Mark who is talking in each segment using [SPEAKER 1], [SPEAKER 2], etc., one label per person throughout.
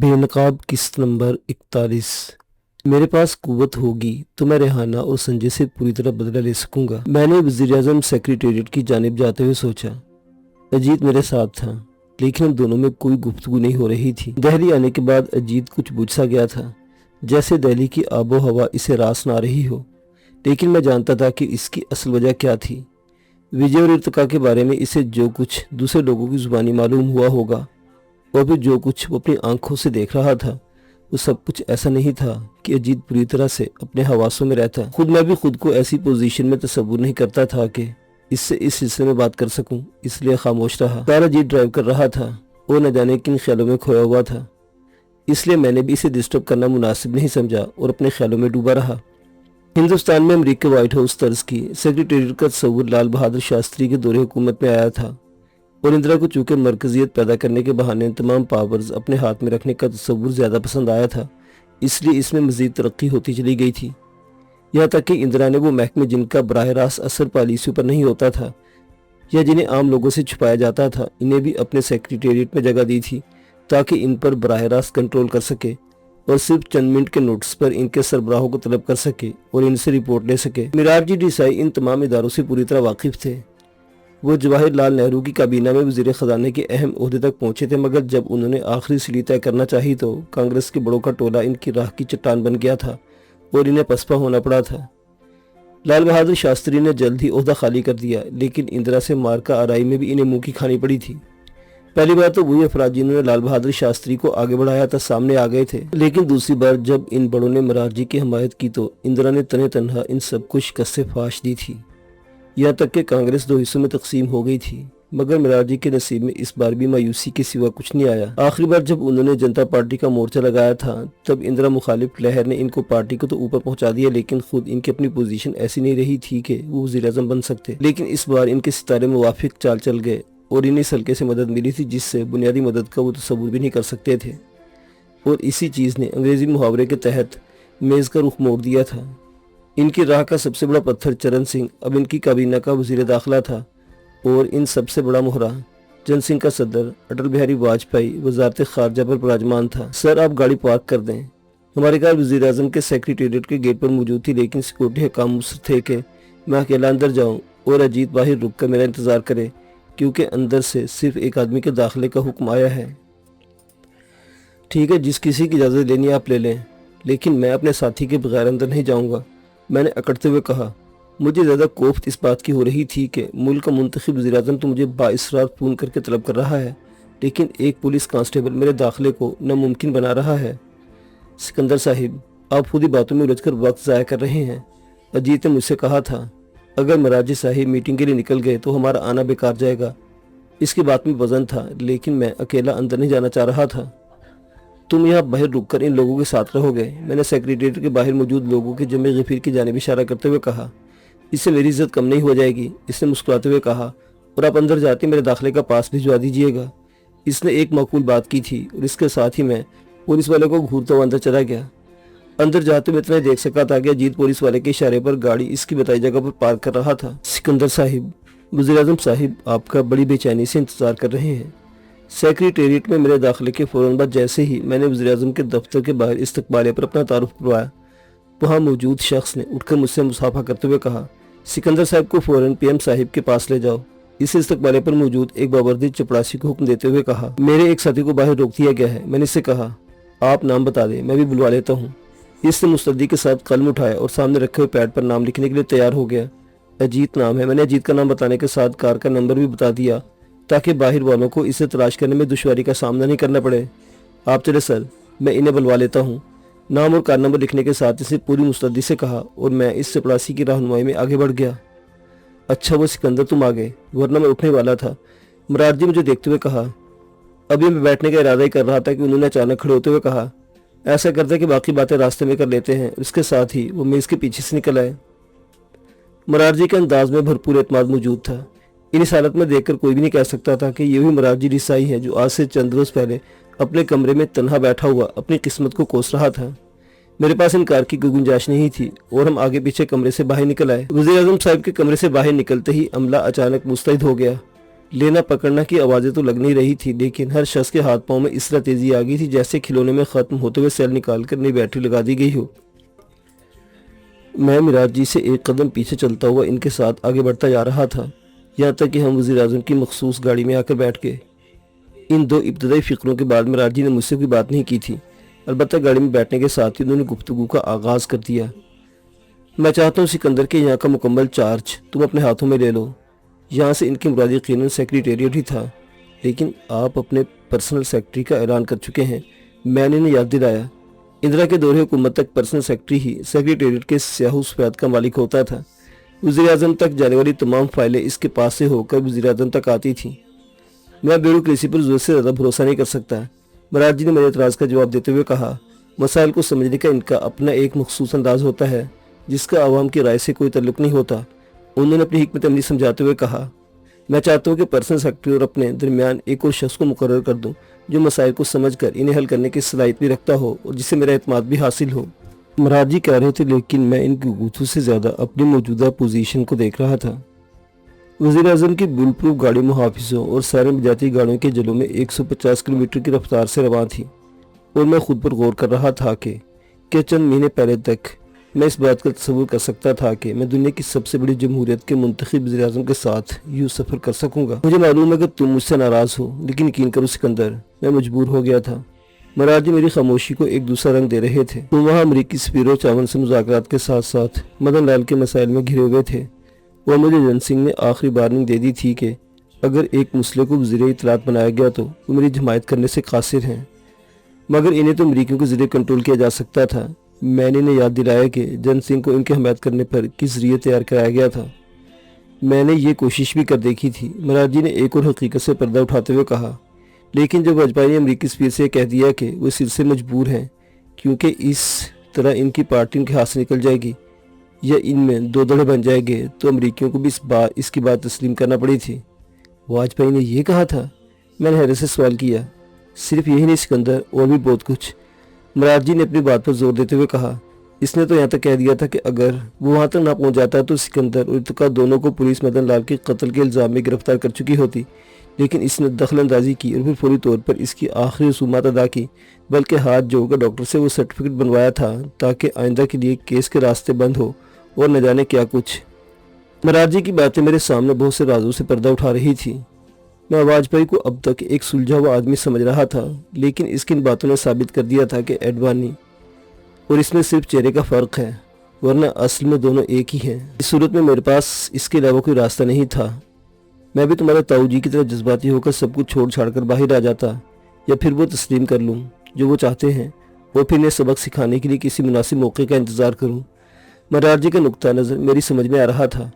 [SPEAKER 1] بے نقاب قسط نمبر 41۔ میرے پاس قوت ہوگی تو میں ریحانہ اور سنجے سے پوری طرح بدلہ لے سکوں گا۔ میں نے وزیراعظم سیکریٹریٹ کی جانب جاتے ہوئے سوچا۔ اجیت میرے ساتھ تھا لیکن ہم دونوں میں کوئی گفتگو نہیں ہو رہی تھی۔ دہلی آنے کے بعد اجیت کچھ بجھ سا گیا تھا، جیسے دہلی کی آب و ہوا اسے راس نہ رہی ہو، لیکن میں جانتا تھا کہ اس کی اصل وجہ کیا تھی۔ وجے اور ارتقا کے بارے میں اسے جو کچھ دوسرے لوگوں کی زبانی معلوم ہوا ہوگا اور پھر جو کچھ وہ اپنی آنکھوں سے دیکھ رہا تھا، وہ سب کچھ ایسا نہیں تھا کہ اجیت پوری طرح سے اپنے حواسوں میں رہتا۔ خود میں بھی خود کو ایسی پوزیشن میں تصور نہیں کرتا تھا کہ اس سے اس حصے میں بات کر سکوں، اس لیے خاموش رہا۔ کار اجیت ڈرائیو کر رہا تھا اور نہ جانے کن خیالوں میں کھویا ہوا تھا، اس لیے میں نے بھی اسے ڈسٹرب کرنا مناسب نہیں سمجھا اور اپنے خیالوں میں ڈوبا رہا۔ ہندوستان میں امریکہ کے وائٹ ہاؤس طرز کی سیکریٹریٹ کا تصور لال بہادر شاستری کے دور حکومت میں آیا تھا، اور اندرا کو چونکہ مرکزیت پیدا کرنے کے بہانے تمام پاورز اپنے ہاتھ میں رکھنے کا تصور زیادہ پسند آیا تھا، اس لیے اس میں مزید ترقی ہوتی چلی گئی تھی، یہاں تک کہ اندرا نے وہ محکمے جن کا براہ راست اثر پالیسیوں پر نہیں ہوتا تھا یا جنہیں عام لوگوں سے چھپایا جاتا تھا، انہیں بھی اپنے سیکریٹریٹ میں جگہ دی تھی تاکہ ان پر براہ راست کنٹرول کر سکے اور صرف چند منٹ کے نوٹس پر ان کے سربراہوں کو طلب کر سکے اور ان سے رپورٹ لے سکے۔ مرارجی دیسائی ان تمام اداروں سے پوری طرح واقف تھے۔ وہ جواہر لال نہرو کی کابینہ میں وزیر خزانے کے اہم عہدے تک پہنچے تھے، مگر جب انہوں نے آخری سیڑھی طے کرنا چاہی تو کانگریس کے بڑوں کا ٹولہ ان کی راہ کی چٹان بن گیا تھا اور انہیں پسپا ہونا پڑا تھا۔ لال بہادر شاستری نے جلد ہی عہدہ خالی کر دیا، لیکن اندرا سے مارکا آرائی میں بھی انہیں منہ کی کھانی پڑی تھی۔ پہلی بار تو وہی افراد جنہوں نے لال بہادر شاستری کو آگے بڑھایا تھا سامنے آ گئے تھے، لیکن دوسری بار جب ان بڑوں نے مرارجی کی حمایت کی تو اندرا نے تنہا تنہا ان سب کو شکست فاش دی تھی، یہاں تک کہ کانگریس دو حصوں میں تقسیم ہو گئی تھی۔ مگر مرارجی کے نصیب میں اس بار بھی مایوسی کے سوا کچھ نہیں آیا۔ آخری بار جب انہوں نے جنتا پارٹی کا مورچہ لگایا تھا تب اندرا مخالف لہر نے ان کو پارٹی کو تو اوپر پہنچا دیا، لیکن خود ان کی اپنی پوزیشن ایسی نہیں رہی تھی کہ وہ وزیر اعظم بن سکتے۔ لیکن اس بار ان کے ستارے موافق چال چل گئے اور انہیں اس حلقے سے مدد ملی تھی جس سے بنیادی مدد کا وہ تصور بھی نہیں کر سکتے تھے، اور اسی چیز نے انگریزی محاورے کے تحت میز کا رخ موڑ دیا تھا۔ ان کی راہ کا سب سے بڑا پتھر چرن سنگھ اب ان کی کابینہ کا وزیر داخلہ تھا، اور ان سب سے بڑا مہرہ جن سنگھ کا صدر اٹل بہاری واجپئی وزارت خارجہ پر براجمان تھا۔ سر آپ گاڑی پارک کر دیں۔ ہماری کار وزیر اعظم کے سیکریٹریٹ کے گیٹ پر موجود تھی، لیکن سیکورٹی حکام مصر تھے کہ میں اکیلا اندر جاؤں اور اجیت باہر رک کر میرا انتظار کرے، کیونکہ اندر سے صرف ایک آدمی کے داخلے کا حکم آیا ہے۔ ٹھیک ہے، جس کسی کی اجازت لینی آپ لے لیں، لیکن میں اپنے ساتھی کے بغیر اندر نہیں جاؤں گا، میں نے اکڑتے ہوئے کہا۔ مجھے زیادہ کوفت اس بات کی ہو رہی تھی کہ ملک کا منتخب وزیر اعظم تو مجھے بااصرار فون کر کے طلب کر رہا ہے، لیکن ایک پولیس کانسٹیبل میرے داخلے کو ناممکن بنا رہا ہے۔ سکندر صاحب، آپ خود ہی باتوں میں الجھ کر وقت ضائع کر رہے ہیں۔ اجیت نے مجھ سے کہا تھا اگر مرارجی صاحب میٹنگ کے لیے نکل گئے تو ہمارا آنا بیکار جائے گا۔ اس کی بات میں وزن تھا، لیکن میں اکیلا اندر نہیں جانا چاہ رہا تھا۔ تم یہاں باہر رک کر ان لوگوں کے ساتھ رہو گے، میں نے سیکریٹریٹ کے باہر موجود لوگوں کے جمع غفیر کی جانب اشارہ کرتے ہوئے کہا۔ اس سے میری عزت کم نہیں ہو جائے گی، اس نے مسکراتے ہوئے کہا، اور آپ اندر جاتے میرے داخلے کا پاس بھجوا دیجیے گا۔ اس نے ایک معقول بات کی تھی اور اس کے ساتھ ہی میں پولیس والے کو گھورتا ہوا اندر چلا گیا۔ اندر جاتے میں اتنا دیکھ سکا تھا کہ اجیت پولیس والے کے اشارے پر گاڑی اس کی بتائی جگہ پر پارک کر رہا تھا۔ سکندر صاحب، وزیر اعظم صاحب آپ کا بڑی بے چینی سے انتظار کر رہے ہیں۔ سیکریٹریٹ میں میرے داخلے کے فوراً بعد جیسے ہی میں نے وزیر اعظم کے دفتر کے باہر استقبالیہ پر اپنا تعارف کروایا، وہاں موجود شخص نے اٹھ کر مجھ سے مصافحہ کرتے ہوئے کہا، سکندر صاحب کو فوراً پی ایم صاحب کے پاس لے جاؤ۔ اس استقبالیہ پر موجود ایک باوردی چپڑاسی کو حکم دیتے ہوئے کہا، میرے ایک ساتھی کو باہر روک دیا گیا ہے۔ میں نے اس سے کہا، آپ نام بتا دیں، میں بھی بلوا لیتا ہوں۔ اس نے مستعدی کے ساتھ قلم اٹھایا اور سامنے رکھے ہوئے پیڈ پر نام لکھنے کے لیے تیار ہو گیا۔ اجیت نام ہے۔ میں نے اجیت کا نام بتانے کے ساتھ کار کا نمبر بھی بتا دیا تاکہ باہر والوں کو اسے تلاش کرنے میں دشواری کا سامنا نہیں کرنا پڑے۔ آپ چلے سر، میں انہیں بلوا لیتا ہوں۔ نام اور کار نمبر لکھنے کے ساتھ اسے پوری مستعدی سے کہا اور میں اس چپڑاسی کی رہنمائی میں آگے بڑھ گیا۔ اچھا وہ سکندر تم آ گئے، ورنہ میں اٹھنے والا تھا، مرارجی مجھے دیکھتے ہوئے کہا۔ ابھی میں بیٹھنے کا ارادہ ہی کر رہا تھا کہ انہوں نے اچانک کھڑے ہوتے ہوئے کہا، ایسا کرتے کہ باقی باتیں راستے میں کر لیتے ہیں۔ اس کے ساتھ ہی وہ میز کے پیچھے سے نکل آئے۔ مرارجی کے انداز میں بھرپور اعتماد موجود تھا۔ ان اس حالت میں دیکھ کر کوئی بھی نہیں کہہ سکتا تھا کہ یہ وہی مرارجی دیسائی ہے جو آج سے چند روز پہلے اپنے کمرے میں تنہا بیٹھا ہوا اپنی قسمت کو کوس رہا تھا۔ میرے پاس انکار کی کوئی گنجائش نہیں تھی اور ہم آگے پیچھے کمرے سے باہر نکل آئے۔ وزیر اعظم صاحب کے کمرے سے باہر نکلتے ہی عملہ اچانک مستعد ہو گیا लेना पकड़ना की आवाज़ें तो लग नहीं रही थी, लेकिन हर शख्स के हाथ पांव में इस तरह तेजी आ गई थी जैसे खिलौने में ख़त्म होते हुए सेल निकालकर नई बैटरी लगा दी गई हो। मैं मिराज जी से एक कदम पीछे चलता हुआ इनके साथ आगे बढ़ता जा रहा था, यहाँ तक कि हम वज़ीर आज़म की मखसूस गाड़ी में आकर बैठ गए। इन दो इब्तदाई फ़िक्रों के बाद मिराज जी ने मुझसे कोई बात नहीं की थी, अलबत्ता गाड़ी में बैठने के साथ ही उन्होंने गुफ्तगू का आगाज़ कर दिया। मैं चाहता हूँ सिकंदर के यहाँ का मुकम्मल चार्ज तुम अपने हाथों में ले लो। यहाँ से इनकी मुराद यकीनन सेक्रेटेरिएट ही था, लेकिन आप अपने पर्सनल सेक्रेटरी का ऐलान कर चुके हैं। मैंने इन्हें याद दिलाया, इंदिरा के दौरे हुकूमत तक पर्सनल सेक्रेटरी ही सेक्रेटेरिएट के स्याहू सफेद का मालिक होता था। वज़ीर आज़म तक जाने वाली तमाम फाइलें इसके पास से होकर वज़ीर आज़म तक आती थीं। मैं ब्यूरोक्रेसी पर ज़रूरत से ज़्यादा भरोसा नहीं कर सकता। महाराज जी ने मेरे एतराज़ का जवाब देते हुए कहा, मसाइल को समझने का इनका अपना एक मखसूस अंदाज होता है जिसका आवाम की राय से कोई ताल्लुक नहीं होता। उन्होंने अपनी हिकमत अमली समझाते हुए कहा, मैं चाहता हूँ कि पर्सनल सेक्रेटरी और अपने दरमियान एक और शख्स को मुकर्रर कर दूँ जो मसाइल को समझकर इन्हें हल करने की सलाहियत भी रखता हो और जिससे मेरा एतमाद भी हासिल हो। महाराज जी कह रहे थे, लेकिन मैं इनकी गुफ्तगू से ज़्यादा अपनी मौजूदा पोजीशन को देख रहा था। वज़ीर आज़म की बुल प्रूफ गाड़ी मुहाफिजों और सायरन बजाती गाड़ियों के जलों में 150 किलोमीटर की रफ्तार से रवां थी और मैं खुद पर गौर कर रहा था कि चंद महीने पहले तक मैं इस बात का तस्वुर कर सकता था कि मैं दुनिया की सबसे बड़ी जमहूरियत के मुंतखब वज़ीर आज़म के साथ यूँ सफ़र कर सकूँगा। मुझे मालूम है कि तुम मुझसे नाराज़ हो, लेकिन यकीन करो सिकंदर, मैं मजबूर हो गया था। महाराज जी मेरी खामोशी को एक दूसरा रंग दे रहे थे। तुम वहाँ अमरीकी सफीर चावन से मुज़ाकरात के साथ साथ मदन लाल के मसाइल में घिरे हुए थे और मुझे जन सिंह ने आखिरी वार्निंग दे दी थी कि अगर एक मुस्लिम को वज़ीर इत्तलात बनाया गया तो वो मेरी जमायत करने से कासिर हैं, मगर इन्हें तो अमरीकियों के ज़रिए कंट्रोल किया जा सकता था। मैंने इन्हें याद दिलाया कि जन सिंह को इनकी हमायत करने पर किस ज़रिए तैयार कराया गया था। मैंने ये कोशिश भी कर देखी थी। महाराज जी ने एक और हकीकत से पर्दा उठाते हुए कहा, लेकिन जब वाजपेयी ने अमरीकी सफीर से कह दिया कि वो सिर से मजबूर हैं क्योंकि इस तरह इनकी पार्टी उनके हाथ से निकल जाएगी या इनमें दो दड़े बन जाएंगे, तो अमरीकियों को भी इसकी बात तस्लीम करना पड़ी थी। वाजपेयी ने यह कहा था? मैंने हैरत से सवाल किया। सिर्फ यही नहीं सिकंदर, और भी बहुत कुछ। महाराज जी ने अपनी बात पर जोर देते हुए कहा, इसने तो यहाँ तक कह दिया था कि अगर वो वहाँ तक ना पहुँच जाता तो सिकंदर और इत्तका दोनों को पुलिस मदन लाल के कत्ल के इल्ज़ाम में गिरफ्तार कर चुकी होती, लेकिन इसने दखल अंदाजी की और फिर फौरी तौर पर इसकी आखिरी रसूमात अदा की, बल्कि हाथ जोड़कर डॉक्टर से वो सर्टिफिकेट बनवाया था ताकि आइंदा के लिए केस के रास्ते बंद हो और न जाने क्या कुछ। महाराज जी की बातें मेरे सामने बहुत से राजों से पर्दा उठा रही थी। मैं वाजपेयी को अब तक एक सुलझा हुआ आदमी समझ रहा था, लेकिन इसकी इन बातों ने साबित कर दिया था कि एडवानी और इसमें सिर्फ चेहरे का फ़र्क है, वरना असल में दोनों एक ही हैं। इस सूरत में मेरे पास इसके अलावा कोई रास्ता नहीं था। मैं भी तुम्हारे ताऊ जी की तरह जज्बाती होकर सब कुछ छोड़ छाड़ कर बाहर आ जाता, या फिर वो तस्लीम कर लूँ जो वो चाहते हैं और फिर इन्हें सबक सिखाने के लिए किसी मुनासिब मौके का इंतज़ार करूँ। महाराज जी का नुक्ता नज़र मेरी समझ में आ रहा था।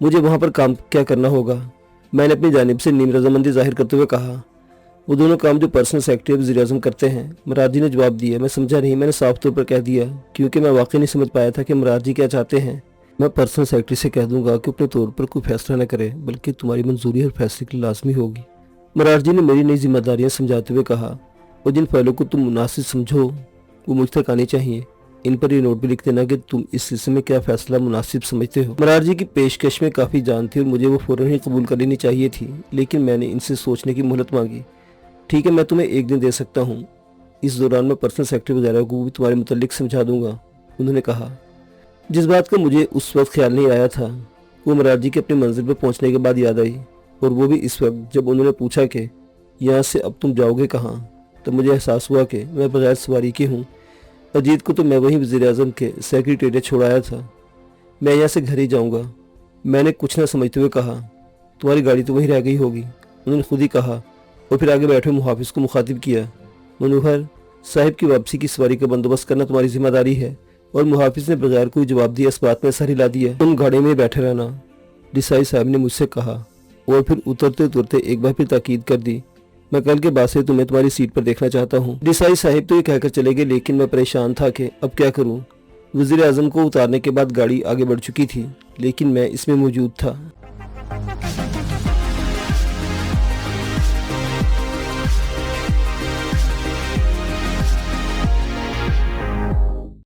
[SPEAKER 1] मुझे वहाँ पर काम क्या करना होगा? मैंने अपनी जानिब से नीम रजामंदी जाहिर करते हुए कहा, वो दोनों काम जो पर्सनल सेक्रेटरी वज़ीर आज़म करते हैं। महाराज जी ने जवाब दिया, मैं समझा नहीं। मैंने साफ तौर पर कह दिया, क्योंकि मैं वाकई नहीं समझ पाया था कि महाराज जी क्या चाहते हैं। मैं पर्सनल सेक्रेटरी से कह दूंगा कि अपने तौर पर कोई फैसला न करे, बल्कि तुम्हारी मंजूरी हर फैसले की लाजमी होगी। महाराज जी ने मेरी नई जिम्मेदारियाँ समझाते हुए कहा, और जिन फाइलों को तुम मुनासिब समझो वो मुझ तक आनी चाहिए। इन पर ये नोट भी लिख देना कि तुम इस सिलसिले में क्या फैसला मुनासिब समझते हो। महाराज जी की पेशकश में काफ़ी जान थी और मुझे वो फ़ौरन ही कबूल कर लेनी चाहिए थी, लेकिन मैंने इनसे सोचने की मोहलत मांगी। ठीक है, मैं तुम्हें एक दिन दे सकता हूँ, इस दौरान मैं पर्सनल सेक्रेटरी वगैरह को भी तुम्हारे मुतल्लिक समझा दूंगा, उन्होंने कहा। जिस बात का मुझे उस वक्त ख्याल नहीं आया था वो महाराज जी के अपनी मंजिल पर पहुँचने के बाद याद आई, और वो भी इस वक्त जब उन्होंने पूछा कि यहाँ से अब तुम जाओगे कहाँ। तब मुझे एहसास हुआ कि मैं बगैर सवारी के हूँ। अजीत को तो मैं वहीं वज़ीर आज़म के सेक्रेटेरिएट छोड़ाया था, मैं यहाँ से घर ही जाऊँगा। मैंने कुछ ना समझते हुए कहा, तुम्हारी गाड़ी तो वहीं रह गई होगी, उन्होंने खुद ही कहा, और फिर आगे बैठे मुहाफिज को मुखातिब किया। मनोहर साहिब की वापसी की सवारी का बंदोबस्त करना तुम्हारी जिम्मेदारी है। और मुहाफिज ने बगैर कोई जवाब दिए इस बात में सर हिला दिया। तुम गाड़ी में बैठे रहना, डिसाई साहब ने मुझसे कहा, और फिर उतरते उतरते एक बार फिर ताकीद कर दी, मैं कल के बाद से तुम्हें तुम्हारी सीट पर देखना चाहता हूँ। डिसाई साहिब तो ये कहकर चले गए, लेकिन मैं परेशान था कि अब क्या करूँ। वज़ीर आज़म को उतारने के बाद गाड़ी आगे बढ़ चुकी थी, लेकिन मैं इसमें मौजूद था।